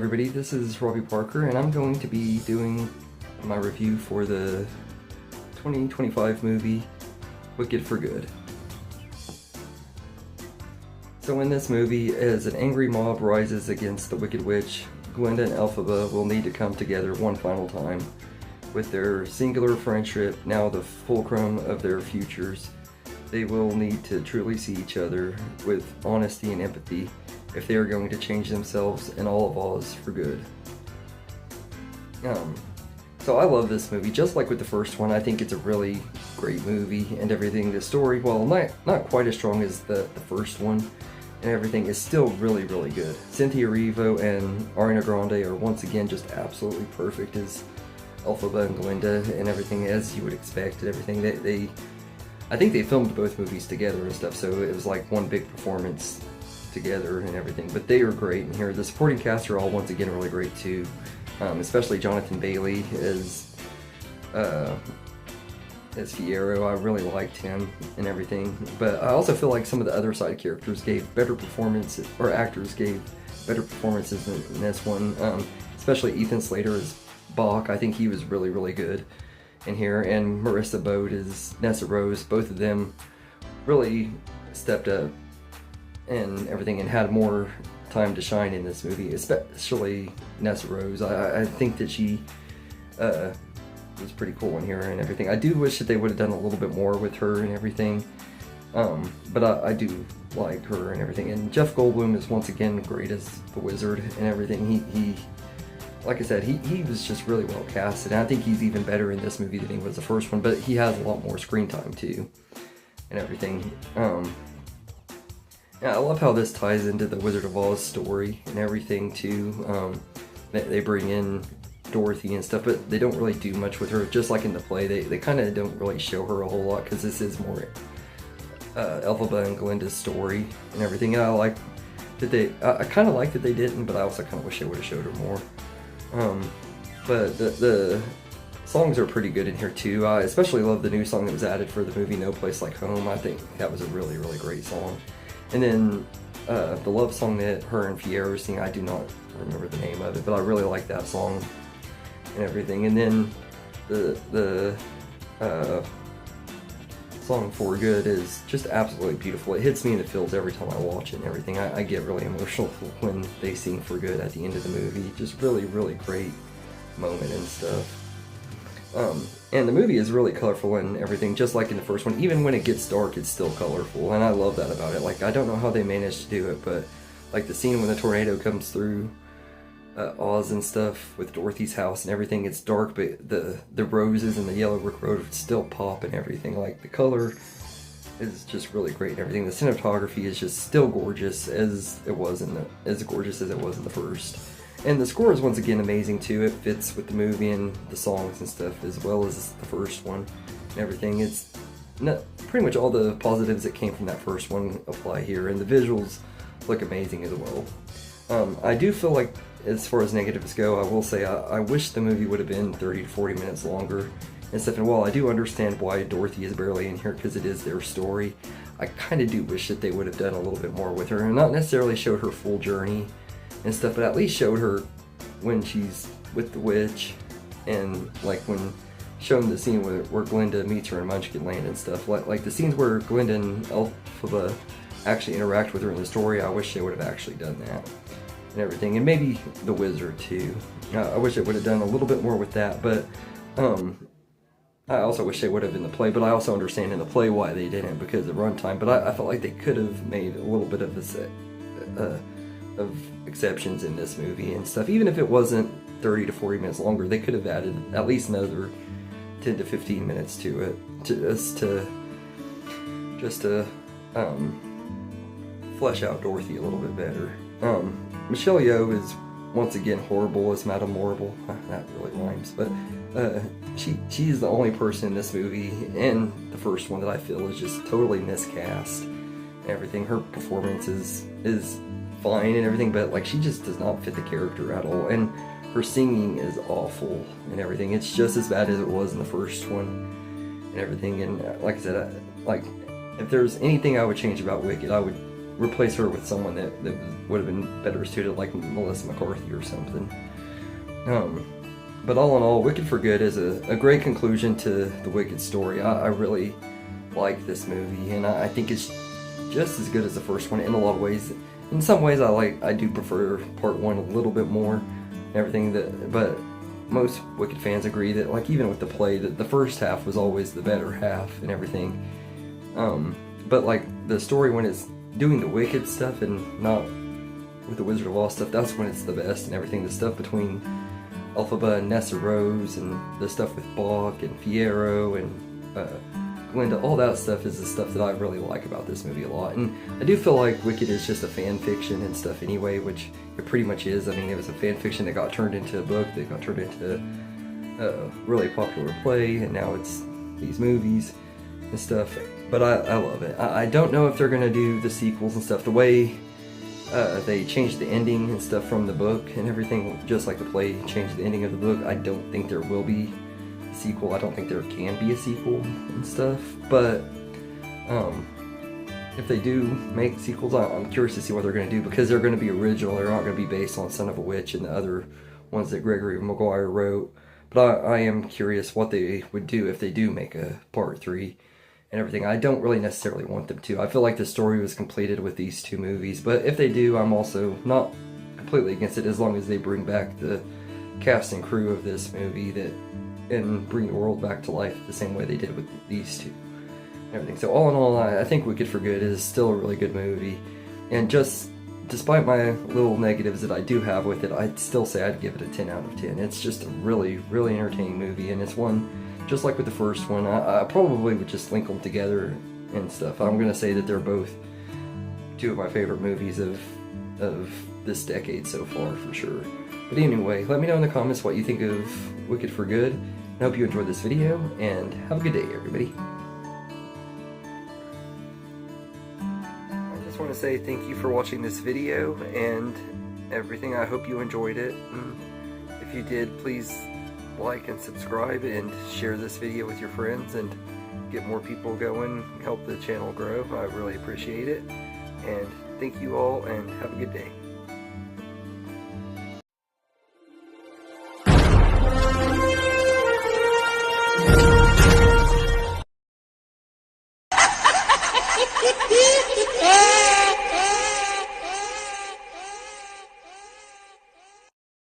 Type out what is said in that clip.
everybody, this is Robbie Parker, and I'm going to be doing my review for the 2025 movie, Wicked for Good. So in this movie, as an angry mob rises against the Wicked Witch, Glinda and Elphaba will need to come together one final time. With their singular friendship now the fulcrum of their futures, they will need to truly see each other with honesty and empathy if they are going to change themselves and all of Oz for good. So I love this movie, just like with the first one. I think it's a really great movie and everything. The story, while not quite as strong as the first one and everything, is still really, really good. Cynthia Erivo and Ariana Grande are once again just absolutely perfect as Elphaba and Glinda and everything, as you would expect and everything. I think they filmed both movies together and stuff, so it was like one big performance together and everything, but they are great in here. The supporting cast are all once again really great too, especially Jonathan Bailey as Fiyero. I really liked him and everything, but I also feel like some of the other side characters gave better performances, or actors gave better performances in this one, especially Ethan Slater as Bach. I think he was really, really good in here, and Marissa Bode as Nessa Rose. Both of them really stepped up and everything and had more time to shine in this movie, especially Nessa Rose. I think that she was pretty cool in here and everything. I do wish that they would have done a little bit more with her and everything, but I do like her and everything. And Jeff Goldblum is once again great as the wizard and everything. He like I said, he was just really well cast, and I think he's even better in this movie than he was the first one, but he has a lot more screen time too and everything. Yeah, I love how this ties into the Wizard of Oz story and everything too. They bring in Dorothy and stuff, but they don't really do much with her. Just like in the play, they kind of don't really show her a whole lot, because this is more Elphaba and Glinda's story and everything. And I like that I kind of like that they didn't, but I also kind of wish they would have showed her more. But the songs are pretty good in here too. I especially love the new song that was added for the movie, No Place Like Home. I think that was a really, really great song. And then the love song that her and Fiyero sing, I do not remember the name of it, but I really like that song and everything. And then the song For Good is just absolutely beautiful. It hits me in the feels every time I watch it and everything. I get really emotional when they sing For Good at the end of the movie. Just really, really great moment and stuff. And the movie is really colorful and everything, just like in the first one. Even when it gets dark, it's still colorful, and I love that about it. Like, I don't know how they managed to do it, but like the scene when the tornado comes through Oz and stuff with Dorothy's house and everything, it's dark, but the roses and the yellow brick road still pop and everything. Like, the color is just really great and everything. The cinematography is just still gorgeous as gorgeous as it was in the first. And the score is once again amazing too. It fits with the movie and the songs and stuff as well as the first one and everything. It's pretty much all the positives that came from that first one apply here, and the visuals look amazing as well. I do feel like, as far as negatives go, I will say I wish the movie would have been 30 to 40 minutes longer and stuff. And while I do understand why Dorothy is barely in here, because it is their story, I kind of do wish that they would have done a little bit more with her, and not necessarily showed her full journey and stuff, but at least showed her when she's with the witch, and like when showing the scene where Glinda meets her in Munchkin Land and stuff. Like the scenes where Glinda and Elphaba actually interact with her in the story, I wish they would have actually done that and everything. And maybe the wizard too. I wish it would have done a little bit more with that, but I also wish they would have in the play, but I also understand in the play why they didn't, because of runtime. But I felt like they could have made a little bit of of exceptions in this movie and stuff. Even if it wasn't 30 to 40 minutes longer, they could have added at least another 10 to 15 minutes to it, just to flesh out Dorothy a little bit better. Michelle Yeoh is once again horrible as Madame Morrible. That really rhymes, but she is the only person in this movie and the first one that I feel is just totally miscast and everything. Her performance is fine and everything, but like, she just does not fit the character at all, and her singing is awful and everything. It's just as bad as it was in the first one and everything. And like I said, like, if there's anything I would change about Wicked, I would replace her with someone that would have been better suited, like Melissa McCarthy or something. But all in all, Wicked for Good is a great conclusion to the Wicked story. I really like this movie, and I think it's just as good as the first one in a lot of ways. In some ways, I do prefer part one a little bit more, and everything but most Wicked fans agree that, like, even with the play, that the first half was always the better half and everything. But like the story when it's doing the Wicked stuff and not with the Wizard of Oz stuff, that's when it's the best and everything. The stuff between Elphaba and Nessarose, and the stuff with Boq and Fiyero and Glinda, all that stuff is the stuff that I really like about this movie a lot. And I do feel like Wicked is just a fan fiction and stuff anyway, which it pretty much is. I mean, it was a fan fiction that got turned into a book, that got turned into a really popular play, and now it's these movies and stuff. But I love it. I don't know if they're going to do the sequels and stuff. The way they changed the ending and stuff from the book and everything, just like the play changed the ending of the book, I don't think there will be a sequel. I don't think there can be a sequel and stuff. But if they do make sequels, I'm curious to see what they're going to do, because they're going to be original. They're not going to be based on Son of a Witch and the other ones that Gregory Maguire wrote. But I am curious what they would do if they do make a part 3 and everything. I don't really necessarily want them to. I feel like the story was completed with these 2 movies, but if they do, I'm also not completely against it, as long as they bring back the cast and crew of this movie and bring the world back to life the same way they did with these 2 and everything. So all in all, I think Wicked for Good is still a really good movie, and just despite my little negatives that I do have with it, I'd still say I'd give it a 10 out of 10. It's just a really, really entertaining movie, and it's one, just like with the first one, I probably would just link them together and stuff. I'm going to say that they're both 2 of my favorite movies of this decade so far, for sure. But anyway, let me know in the comments what you think of Wicked for Good. I hope you enjoyed this video, and have a good day, everybody. I just want to say thank you for watching this video and everything. I hope you enjoyed it. And if you did, please like and subscribe and share this video with your friends and get more people going, help the channel grow. I really appreciate it, and thank you all, and have a good day.